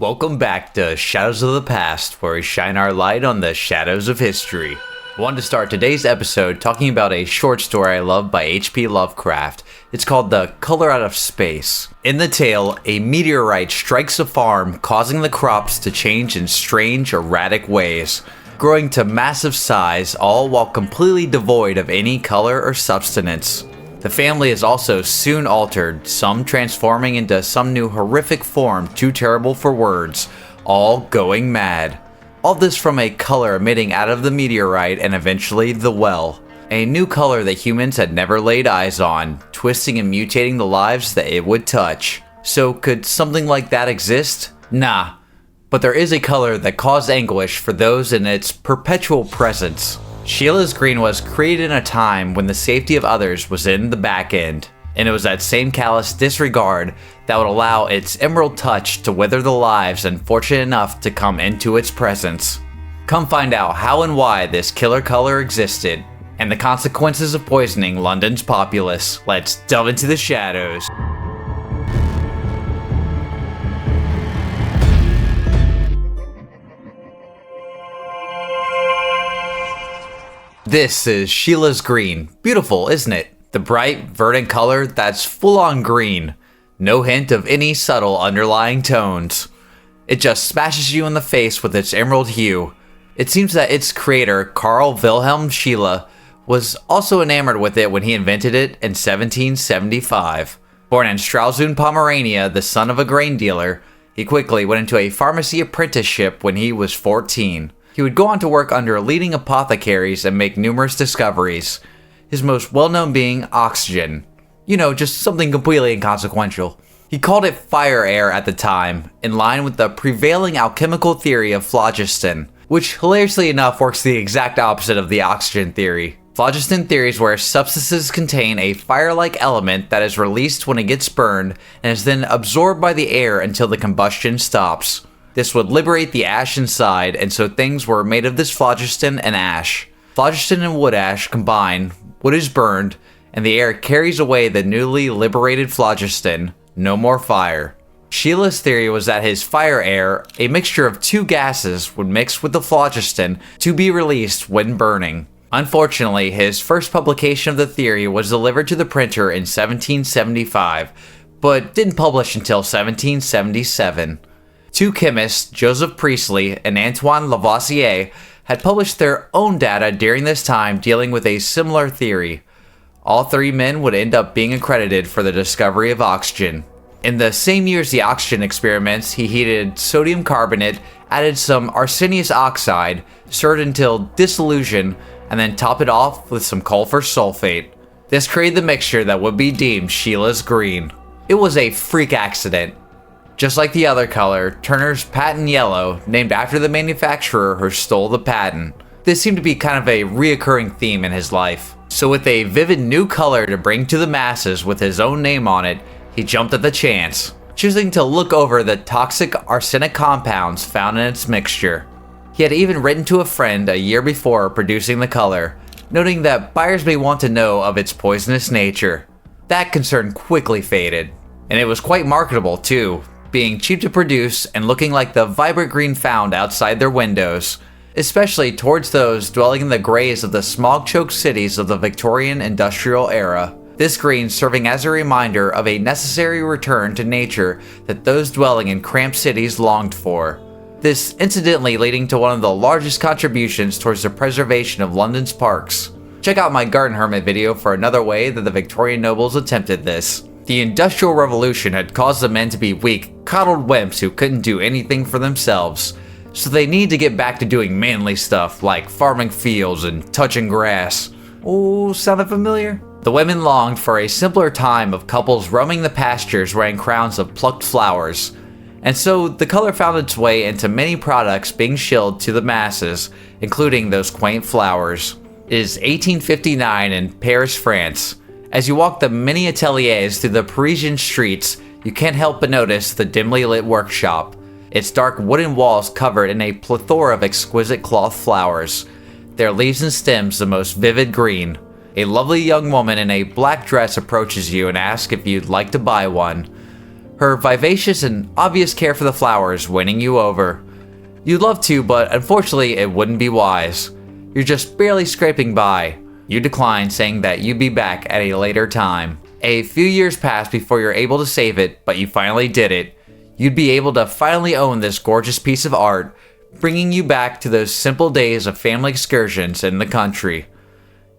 Welcome back to Shadows of the Past, where we shine our light on the shadows of history. I wanted to start today's episode talking about a short story I love by H.P. Lovecraft. It's called The Color Out of Space. In the tale, a meteorite strikes a farm, causing the crops to change in strange, erratic ways, growing to massive size, all while completely devoid of any color or substance. The family is also soon altered, some transforming into some new horrific form too terrible for words, all going mad. All this from a color emitting out of the meteorite and eventually the well. A new color that humans had never laid eyes on, twisting and mutating the lives that it would touch. So could something like that exist? Nah. But there is a color that caused anguish for those in its perpetual presence. Sheila's green was created in a time when the safety of others was in the back end, and it was that same callous disregard that would allow its emerald touch to wither the lives unfortunate enough to come into its presence. Come find out how and why this killer color existed, and the consequences of poisoning London's populace. Let's delve into the shadows. This is Sheila's green. Beautiful, isn't it? The bright, verdant color that's full-on green. No hint of any subtle underlying tones. It just smashes you in the face with its emerald hue. It seems that its creator, Carl Wilhelm Scheele, was also enamored with it when he invented it in 1775. Born in Stralsund, Pomerania, the son of a grain dealer, he quickly went into a pharmacy apprenticeship when he was 14. He would go on to work under leading apothecaries and make numerous discoveries, his most well-known being oxygen. You know, just something completely inconsequential. He called it fire air at the time, in line with the prevailing alchemical theory of phlogiston, which hilariously enough works the exact opposite of the oxygen theory. Phlogiston theory is where substances contain a fire-like element that is released when it gets burned and is then absorbed by the air until the combustion stops. This would liberate the ash inside, and so things were made of this phlogiston and ash. Phlogiston and wood ash combine, wood is burned, and the air carries away the newly liberated phlogiston. No more fire. Sheila's theory was that his fire air, a mixture of two gases, would mix with the phlogiston to be released when burning. Unfortunately, his first publication of the theory was delivered to the printer in 1775, but didn't publish until 1777. Two chemists, Joseph Priestley and Antoine Lavoisier, had published their own data during this time dealing with a similar theory. All three men would end up being accredited for the discovery of oxygen. In the same year as the oxygen experiments, he heated sodium carbonate, added some arsenious oxide, stirred until dissolution, and then topped it off with some sulfur sulfate. This created the mixture that would be deemed Sheila's green. It was a freak accident. Just like the other color, Turner's patent yellow, named after the manufacturer who stole the patent. This seemed to be kind of a reoccurring theme in his life. So with a vivid new color to bring to the masses with his own name on it, he jumped at the chance, choosing to look over the toxic arsenic compounds found in its mixture. He had even written to a friend a year before producing the color, noting that buyers may want to know of its poisonous nature. That concern quickly faded, and it was quite marketable too, being cheap to produce and looking like the vibrant green found outside their windows, especially towards those dwelling in the grays of the smog-choked cities of the Victorian industrial era. This green serving as a reminder of a necessary return to nature that those dwelling in cramped cities longed for. This incidentally leading to one of the largest contributions towards the preservation of London's parks. Check out my Garden Hermit video for another way that the Victorian nobles attempted this. The Industrial Revolution had caused the men to be weak, coddled wimps who couldn't do anything for themselves, so they need to get back to doing manly stuff like farming fields and touching grass. Oh, sounded familiar? The women longed for a simpler time of couples roaming the pastures wearing crowns of plucked flowers, and so the color found its way into many products being shilled to the masses, including those quaint flowers. It is 1859 in Paris, France. As you walk the many ateliers through the Parisian streets, you can't help but notice the dimly lit workshop, its dark wooden walls covered in a plethora of exquisite cloth flowers, their leaves and stems the most vivid green. A lovely young woman in a black dress approaches you and asks if you'd like to buy one. her vivacious and obvious care for the flowers winning you over. You'd love to, but unfortunately it wouldn't be wise. You're just barely scraping by. You decline, saying that you'd be back at a later time. A few years pass before you're able to save it, but you finally did it. You'd be able to finally own this gorgeous piece of art, bringing you back to those simple days of family excursions in the country.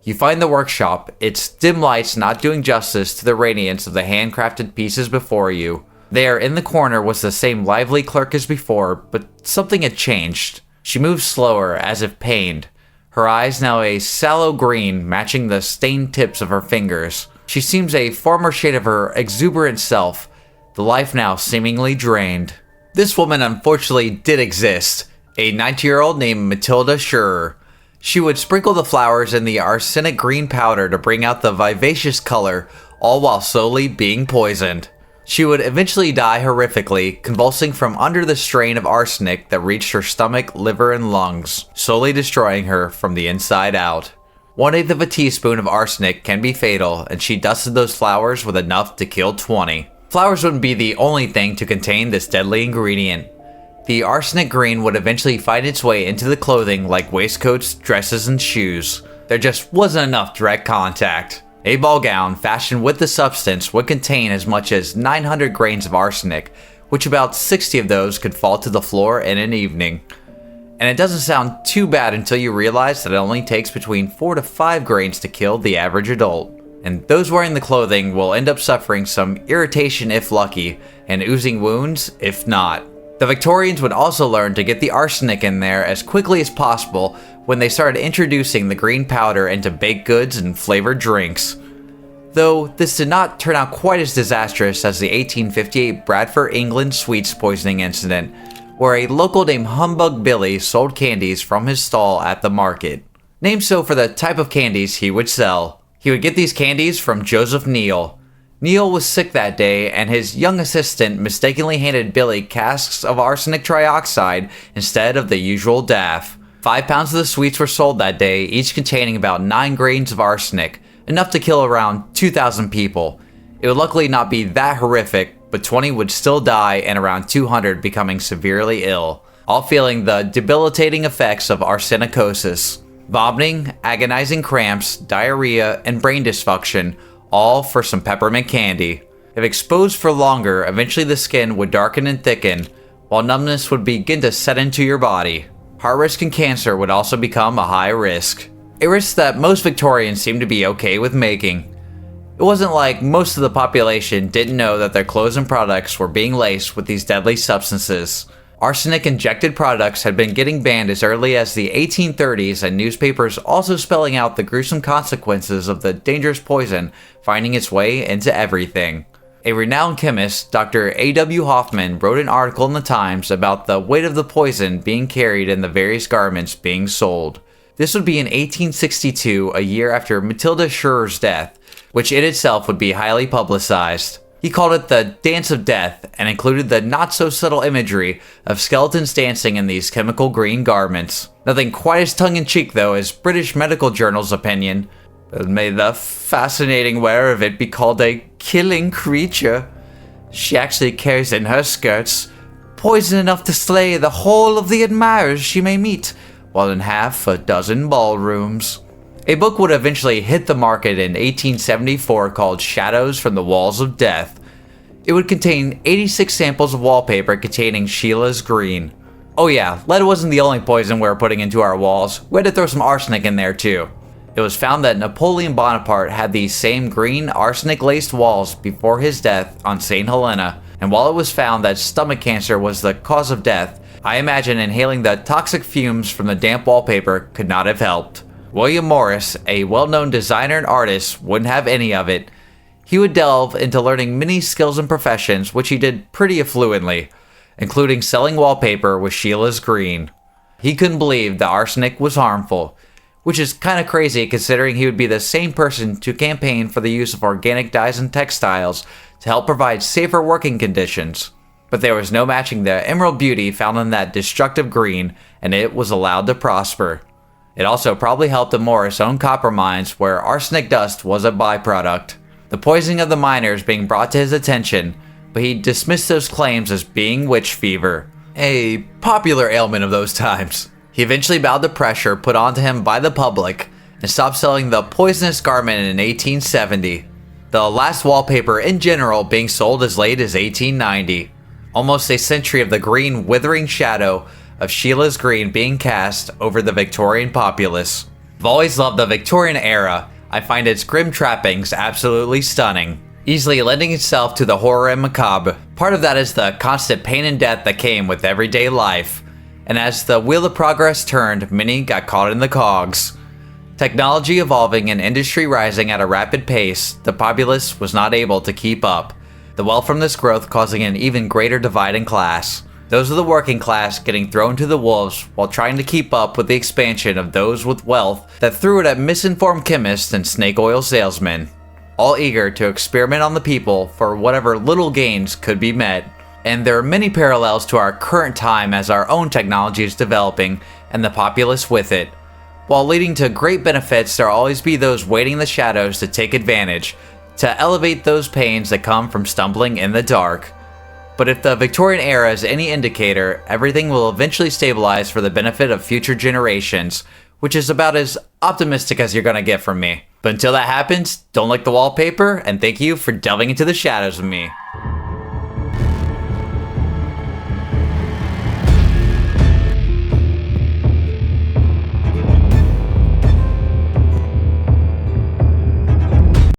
You find the workshop, its dim lights not doing justice to the radiance of the handcrafted pieces before you. There, in the corner, was the same lively clerk as before, but something had changed. She moved slower, as if pained. Her eyes now a sallow green, matching the stained tips of her fingers. She seems a former shade of her exuberant self, the life now seemingly drained. This woman unfortunately did exist, a 90-year-old named Matilda Scheele. She would sprinkle the flowers in the arsenic green powder to bring out the vivacious color, all while slowly being poisoned. She would eventually die horrifically, convulsing from under the strain of arsenic that reached her stomach, liver, and lungs, slowly destroying her from the inside out. 1/8 of a teaspoon of arsenic can be fatal, and she dusted those flowers with enough to kill 20. Flowers wouldn't be the only thing to contain this deadly ingredient. The arsenic green would eventually find its way into the clothing like waistcoats, dresses, and shoes. There just wasn't enough direct contact. A ball gown fashioned with the substance would contain as much as 900 grains of arsenic, which about 60 of those could fall to the floor in an evening. And it doesn't sound too bad until you realize that it only takes between 4 to 5 grains to kill the average adult. And those wearing the clothing will end up suffering some irritation if lucky, and oozing wounds if not. The Victorians would also learn to get the arsenic in there as quickly as possible when they started introducing the green powder into baked goods and flavored drinks. Though this did not turn out quite as disastrous as the 1858 Bradford, England sweets poisoning incident, where a local named Humbug Billy sold candies from his stall at the market. Named so for the type of candies he would sell. He would get these candies from Joseph Neal. Neal was sick that day, and his young assistant mistakenly handed Billy casks of arsenic trioxide instead of the usual daff. 5 pounds of the sweets were sold that day, each containing about 9 grains of arsenic, enough to kill around 2,000 people. It would luckily not be that horrific, but 20 would still die and around 200 becoming severely ill, all feeling the debilitating effects of arsenicosis. Vomiting, agonizing cramps, diarrhea, and brain dysfunction, all for some peppermint candy. If exposed for longer, eventually the skin would darken and thicken, while numbness would begin to set into your body. Heart risk and cancer would also become a high risk. A risk that most Victorians seemed to be okay with making. It wasn't like most of the population didn't know that their clothes and products were being laced with these deadly substances. Arsenic-injected products had been getting banned as early as the 1830s, and newspapers also spelling out the gruesome consequences of the dangerous poison finding its way into everything. A renowned chemist, Dr. A.W. Hoffman, wrote an article in the Times about the weight of the poison being carried in the various garments being sold. This would be in 1862, a year after Matilda Scheele's death, which in itself would be highly publicized. He called it the Dance of Death, and included the not-so-subtle imagery of skeletons dancing in these chemical green garments. Nothing quite as tongue-in-cheek, though, as British medical journal's opinion. May the fascinating wearer of it be called a killing creature. She actually carries in her skirts poison enough to slay the whole of the admirers she may meet, while in half a dozen ballrooms. A book would eventually hit the market in 1874 called Shadows from the Walls of Death. It would contain 86 samples of wallpaper containing Sheila's green. Oh yeah, lead wasn't the only poison we were putting into our walls. We had to throw some arsenic in there too. It was found that Napoleon Bonaparte had these same green arsenic-laced walls before his death on St. Helena, and while it was found that stomach cancer was the cause of death, I imagine inhaling the toxic fumes from the damp wallpaper could not have helped. William Morris, a well-known designer and artist, wouldn't have any of it. He would delve into learning many skills and professions, which he did pretty affluently, including selling wallpaper with Sheila's green. He couldn't believe that arsenic was harmful, which is kind of crazy considering he would be the same person to campaign for the use of organic dyes and textiles to help provide safer working conditions. But there was no matching the emerald beauty found in that destructive green, and it was allowed to prosper. It also probably helped in Morris' own copper mines, where arsenic dust was a byproduct. The poisoning of the miners being brought to his attention, but he dismissed those claims as being witch fever, a popular ailment of those times. He eventually bowed to pressure put onto him by the public and stopped selling the poisonous garment in 1870, the last wallpaper in general being sold as late as 1890. Almost a century of the green withering shadow of Sheile's green being cast over the Victorian populace. I've always loved the Victorian era. I find its grim trappings absolutely stunning, easily lending itself to the horror and macabre. Part of that is the constant pain and death that came with everyday life, and as the wheel of progress turned, many got caught in the cogs. Technology evolving and industry rising at a rapid pace, the populace was not able to keep up, the wealth from this growth causing an even greater divide in class. Those of the working class getting thrown to the wolves while trying to keep up with the expansion of those with wealth that threw it at misinformed chemists and snake oil salesmen, all eager to experiment on the people for whatever little gains could be met. And there are many parallels to our current time as our own technology is developing and the populace with it. While leading to great benefits, there will always be those waiting in the shadows to take advantage, to elevate those pains that come from stumbling in the dark. But if the Victorian era is any indicator, everything will eventually stabilize for the benefit of future generations, which is about as optimistic as you're gonna get from me. But until that happens, don't like the wallpaper, and thank you for delving into the shadows with me.